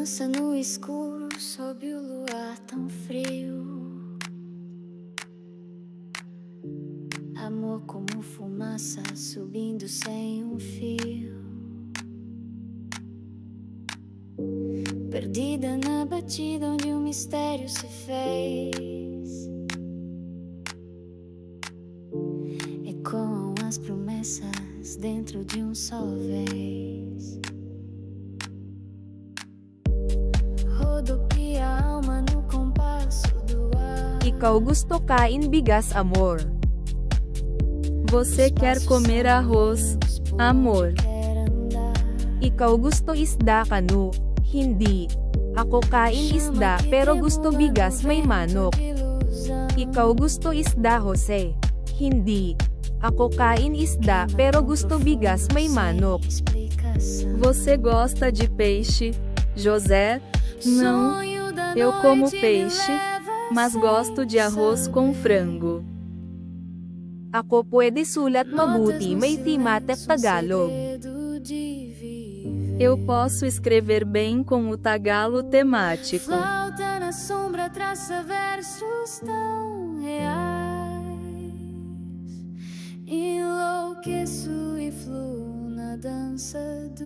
dança no escuro sob o luar tão frio. Amor como fumaça subindo sem um fio. Perdida na batida onde um mistério se fez. Ecoam as promessas dentro de um só vez. Rodopia a alma no compasso do ar. Ikaw gusto kain bigas, amor. Você quer comer arroz, amor. Ikaw gusto isda, kanu. Hindi. Ako kain isda pero gusto bigas may manok. Ikaw gusto isda, Jose. Hindi. Ako kain isda pero gusto bigas may manok. Você gosta de peixe, José? Não. Eu como peixe, mas gosto de arroz com frango. Ako pwede sulat mabuti may timatek Tagalog. Eu posso escrever bem com o tagalo temático. Flauta na sombra traça versos tão reais. Enlouqueço e fluo na dança do